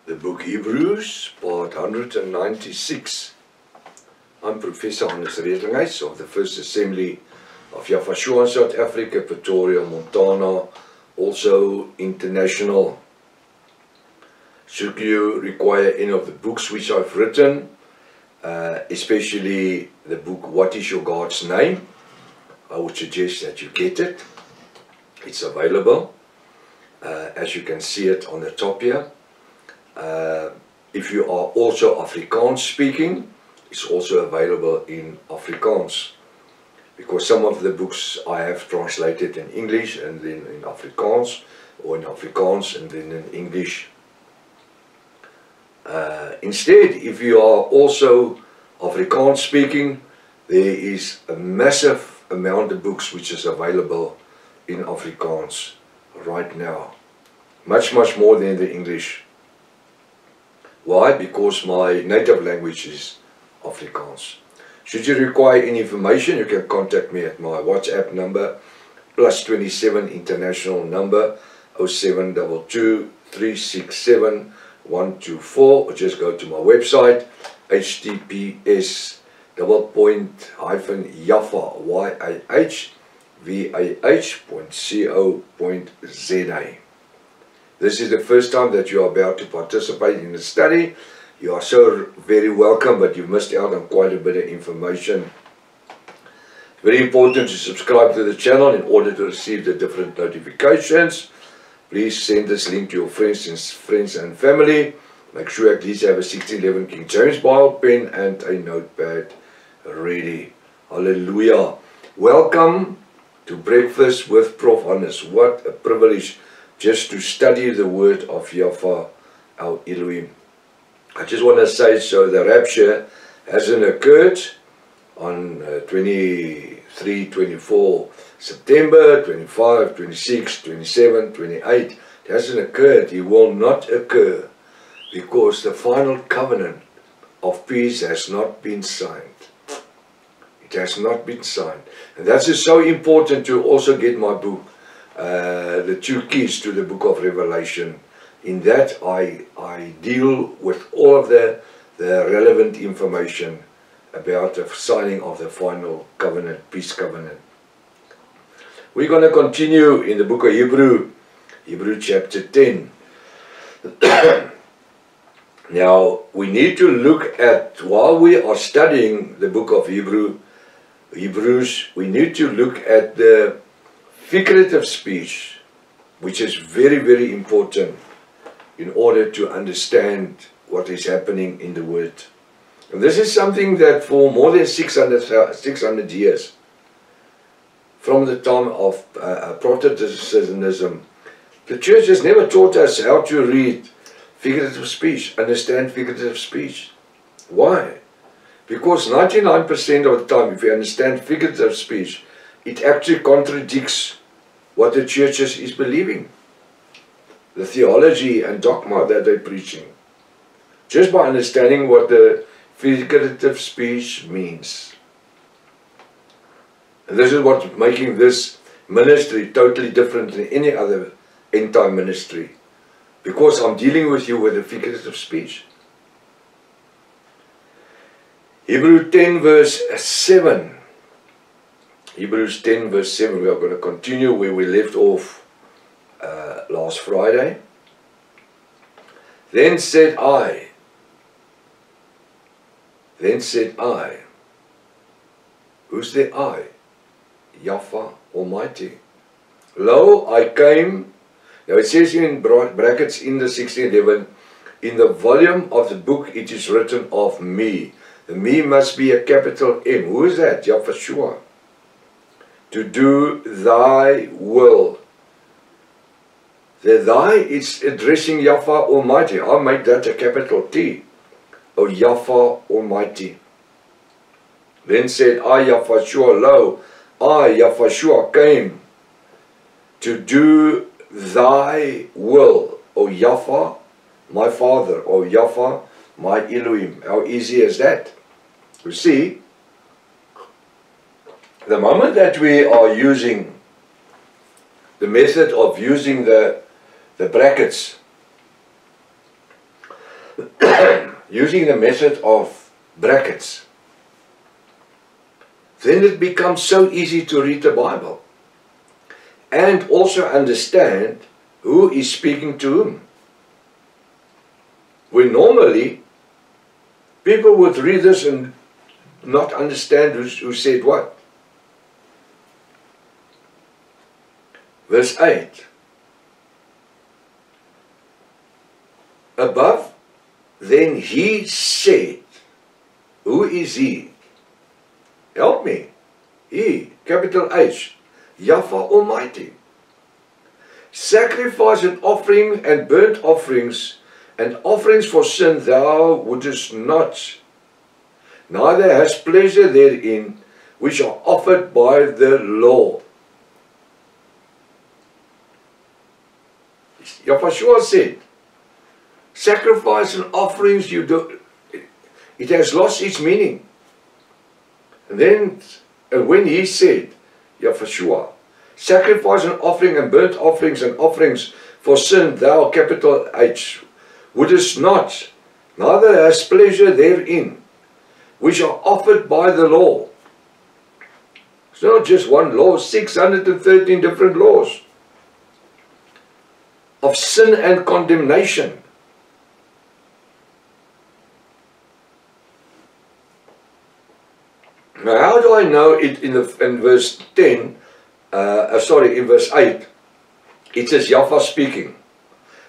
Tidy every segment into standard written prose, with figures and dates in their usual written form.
The book Hebrews, part 196. I'm Professor Hannes Redlinghuys of the First Assembly of Yafashua in South Africa, Pretoria, Montana, also international. Should you require any of the books which I've written, especially the book What is Your God's Name, I would suggest that you get it. It's available, as you can see it on the top here. If you are also Afrikaans speaking, it's also available in Afrikaans, because some of the books I have translated in English and then in Afrikaans, or in Afrikaans and then in English. Instead, if you are also Afrikaans speaking, there is a massive amount of books which is available in Afrikaans right now. Much more than the English. Why? Because my native language is Afrikaans. Should you require any information, you can contact me at my WhatsApp number, +27 international number, 0722 367 124, or just go to my website, https://yahvah.co.za. This is the first time that you are about to participate in the study. You are so very welcome, but you missed out on quite a bit of information. It's very important to subscribe to the channel in order to receive the different notifications. Please send this link to your friends and family. Make sure at least you have a 1611 King James Bible pen and a notepad ready. Hallelujah. Welcome to Breakfast with Prof. Hannes. What a privilege just to study the word of Yahweh, our Elohim. I just want to say, so the rapture hasn't occurred on 23, 24 September, 25, 26, 27, 28. It hasn't occurred. It will not occur because the final covenant of peace has not been signed. It has not been signed. And that's so important to also get my book, The Two Keys to the Book of Revelation. In that I deal with all of the relevant information about the signing of the final covenant, peace covenant. We're going to continue in the book of Hebrew chapter 10. Now, we need to look at, while we are studying the book of Hebrews, we need to look at the figurative speech, which is very important in order to understand what is happening in the word. And this is something that for more than 600 years, from the time of Protestantism, the church has never taught us how to read figurative speech, understand figurative speech. Why? Because 99% of the time, if you understand figurative speech, it actually contradicts what the church is believing. The theology and dogma that they're preaching. Just by understanding what the figurative speech means. And this is what's making this ministry totally different than any other end-time ministry. Because I'm dealing with you with a figurative speech. Hebrews 10 verse 7. Hebrews 10 verse 7. We are going to continue where we left off last Friday. Then said I, who's the I? Yahweh Almighty. Lo, I came. Now it says in brackets in the 1611, in the volume of the book it is written of me. The me must be a capital M. Who is that? Yahweh. To do thy will. The thy is addressing Yahweh Almighty. I'll make that a capital T. O Yahweh Almighty. Then said I, Yahweh, lo, I, Yahweh, came to do thy will, O Yahweh, my Father, O Yahweh, my Elohim. How easy is that? You see, the moment that we are using the method of using the brackets, using the method of brackets, then it becomes so easy to read the Bible and also understand who is speaking to whom. When normally people would read this and not understand who said what. Verse 8. Above, then he said. Who is he? Help me. He, capital H, Yahweh Almighty. Sacrifice and offering and burnt offerings and offerings for sin thou wouldest not, neither hast pleasure therein, which are offered by the law. Yahushua said, sacrifice and offerings you do, it has lost its meaning. And then when he said, Yahushua, sacrifice and offering and burnt offerings and offerings for sin thou, capital H, wouldest not, neither hast pleasure therein, which are offered by the law. It's not just one law, 613 different laws of sin and condemnation. Now, how do I know it in verse 10, in verse 8, it says Yahweh speaking.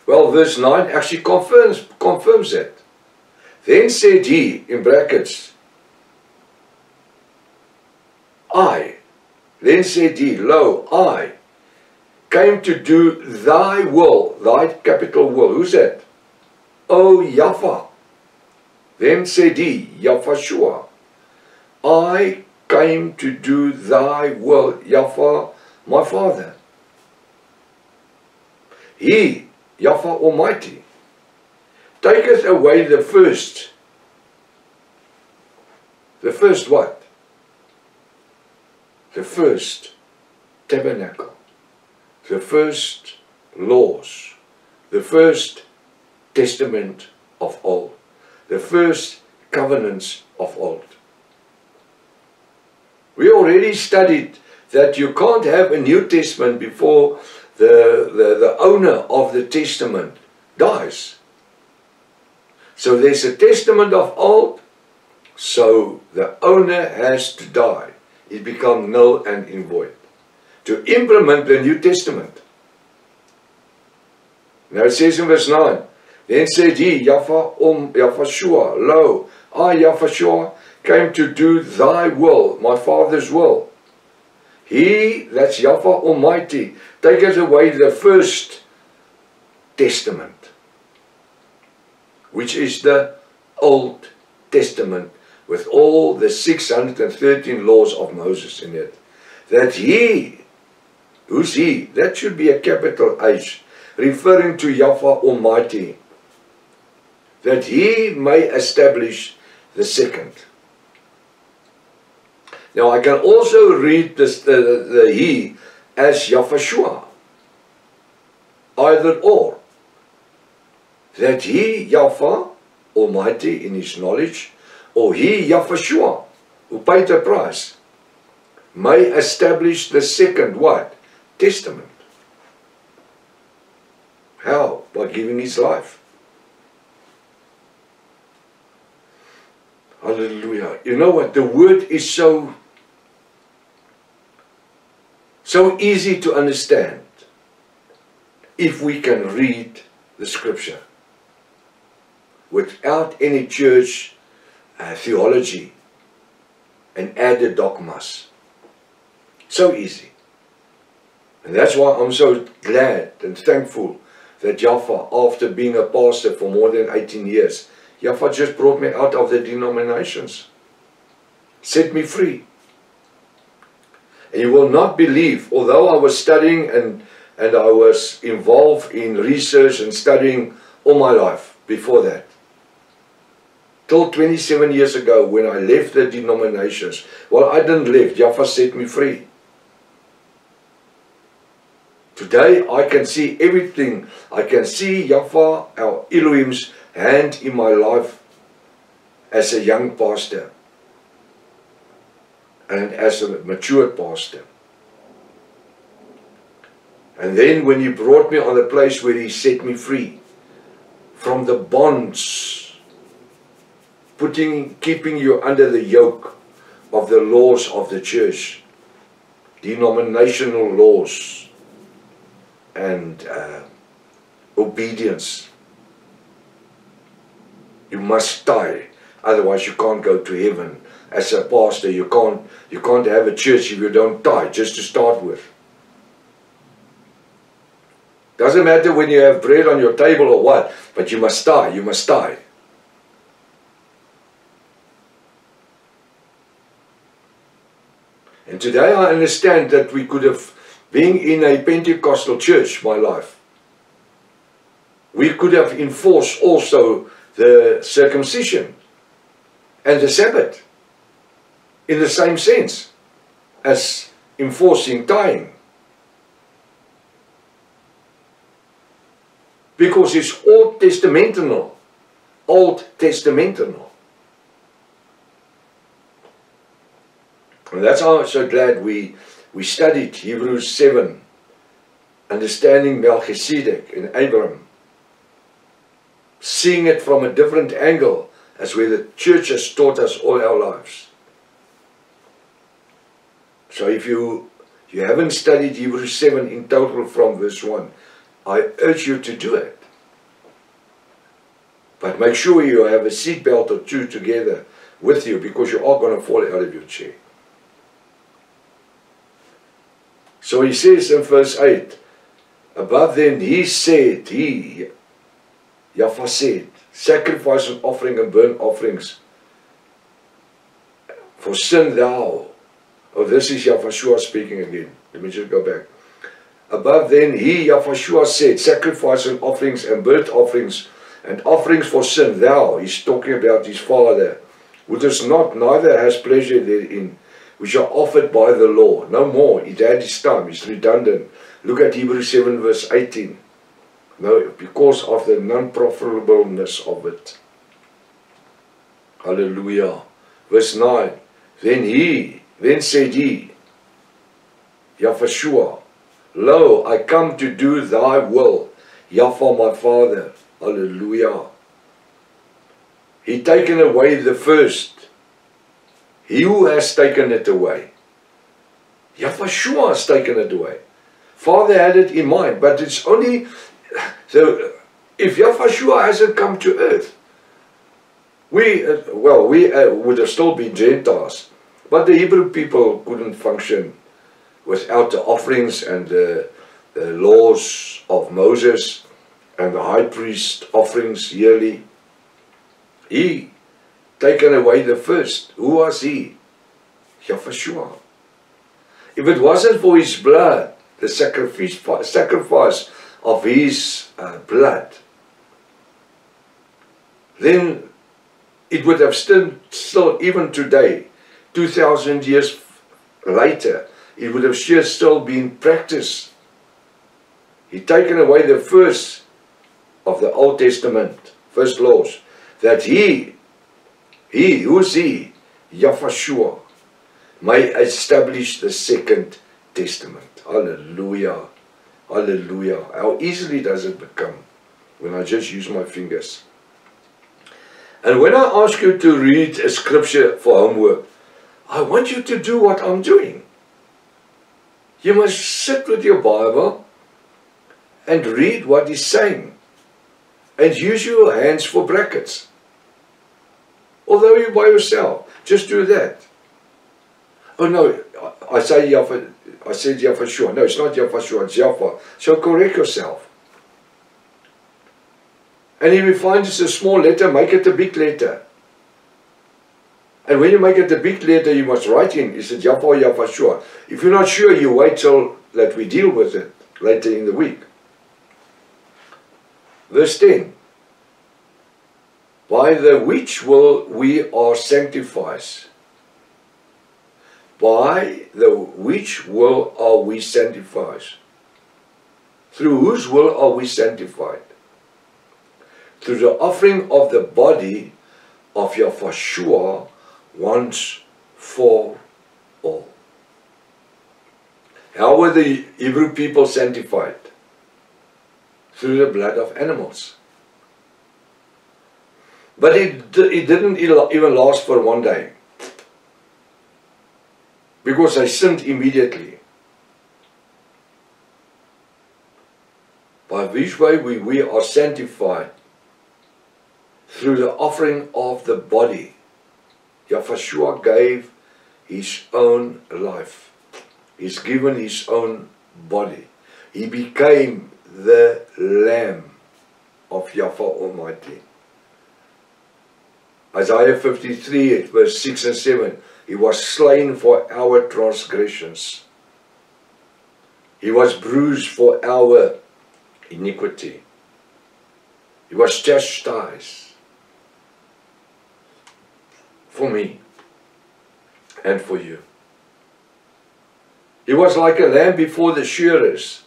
Well, verse 9 actually confirms that. Then said he, in brackets, I, then said he, lo, I came to do thy will, thy capital will. Who's that? O Yahweh. Then said he, Yahushua, I came to do thy will, Yahweh, my Father. He, Yahweh Almighty, taketh away the first. The first what? The first tabernacle. The first laws. The first testament of old. The first covenants of old. We already studied that you can't have a New Testament before the owner of the testament dies. So there's a testament of old, so the owner has to die. It becomes null and void to implement the New Testament. Now it says in verse 9, then said he, Yahushua, lo, I, Yahushua, came to do thy will, my Father's will. He, that's Yahweh Almighty, taketh away the first testament, which is the Old Testament, with all the 613 laws of Moses in it. That he, who's he? That should be a capital H, referring to Yahweh Almighty. That he may establish the second. Now I can also read this, the he as Yahushua, either or. That he, Yahweh Almighty in his knowledge, or he, Yahushua, who paid the price, may establish the second what? Testament. How? By giving his life. Hallelujah. You know what? The word is so easy to understand if we can read the scripture without any church theology and added dogmas. So easy. And that's why I'm so glad and thankful that Yahweh, after being a pastor for more than 18 years, Yahweh just brought me out of the denominations, set me free. And you will not believe, although I was studying and I was involved in research and studying all my life before that, till 27 years ago when I left the denominations. Well, I didn't leave, Yahweh set me free. Today I can see everything. I can see Yahweh, our Elohim's hand in my life as a young pastor and as a mature pastor. And then when He brought me on a place where He set me free from the bonds, keeping you under the yoke of the laws of the church, denominational laws and obedience. You must die, otherwise you can't go to heaven. As a pastor, you can't have a church if you don't die, just to start with. Doesn't matter when you have bread on your table or what, but you must die, you must die. And today I understand that we could have been in a Pentecostal church, my life. We could have enforced also the circumcision and the Sabbath in the same sense as enforcing dying. Because it's Old Testamental. Old Testamental. And that's how I'm so glad we studied Hebrews 7, understanding Melchizedek and Abraham, seeing it from a different angle as where the church has taught us all our lives. So if you haven't studied Hebrews 7 in total from verse 1, I urge you to do it. But make sure you have a seat belt or two together with you, because you are going to fall out of your chair. So he says in verse 8, above them he said, Yahweh said, sacrifice and offering and burnt offerings for sin thou. Oh, this is Yahweh speaking again. Let me just go back. Above then he, Yahweh said, sacrifice and offerings and burnt offerings and offerings for sin thou. He's talking about his Father, wouldest not, neither has pleasure therein, which are offered by the law. No more. It had its time. It's redundant. Look at Hebrews 7 verse 18. No, because of the non-profitableness of it. Hallelujah. Verse 9. Then said he, Yahweh, lo, I come to do thy will, Yahweh my Father. Hallelujah. He taken away the first. He who has taken it away. Yahweh has taken it away. Father had it in mind, but it's only... So, if Yahweh hasn't come to earth, we would have still been Gentiles. But the Hebrew people couldn't function without the offerings and the laws of Moses and the high priest offerings yearly. He taken away the first. Who was he? Yahweh. If it wasn't for his blood, the sacrifice of his blood, then it would have still even today, 2,000 years later, it would have still been practiced. He taken away the first of the Old Testament, first laws, that he, who's he? Yahweh, may establish the second testament. Hallelujah. Hallelujah. How easily does it become when I just use my fingers? And when I ask you to read a scripture for homework, I want you to do what I'm doing. You must sit with your Bible and read what he's saying. And use your hands for brackets. Although you're by yourself, just do that. Oh no, I said Yahweh. No, it's not Yahweh, it's Yahweh. So correct yourself. And if you find it's a small letter, make it a big letter. And when you make it a big letter, you must write in, is it Yahweh, Yahweh? If you're not sure, you wait till that we deal with it later in the week. Verse 10. By the which will we are sanctified. By the which will are we sanctified. Through whose will are we sanctified? Through the offering of the body of Yahushua once for all. How were the Hebrew people sanctified? Through the blood of animals. But it didn't even last for one day, because they sinned immediately. By which way we are sanctified? Through the offering of the body. Yahushua gave his own life. He's given his own body. He became the Lamb of Yahweh Almighty. Isaiah 53, verse 6 and 7. He was slain for our transgressions. He was bruised for our iniquity. He was chastised for me and for you. He was like a lamb before the shearers.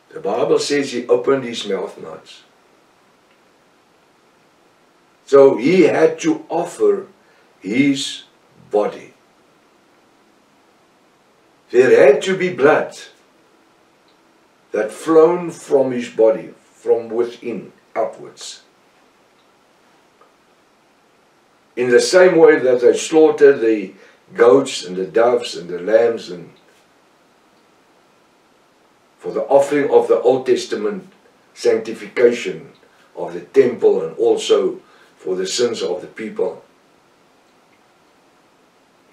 The Bible says he opened his mouth not. So he had to offer his body. There had to be blood that flowed from his body, from within, outwards. In the same way that they slaughtered the goats and the doves and the lambs and for the offering of the Old Testament sanctification of the temple and also for the sins of the people.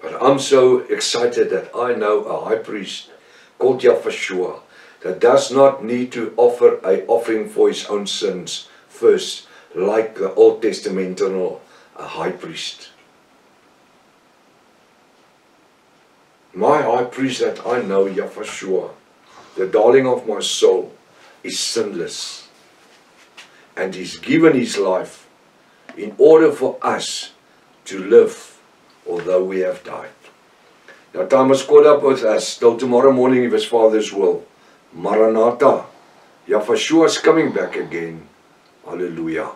But I'm so excited that I know a high priest called Yahushua that does not need to offer an offering for his own sins first, like the Old Testamental high priest. My high priest that I know, Yahushua, the darling of my soul, is sinless. And he's given his life in order for us to live, although we have died. Now time is caught up with us. Till tomorrow morning, if his Father's will. Maranatha. Yahushua is coming back again. Hallelujah.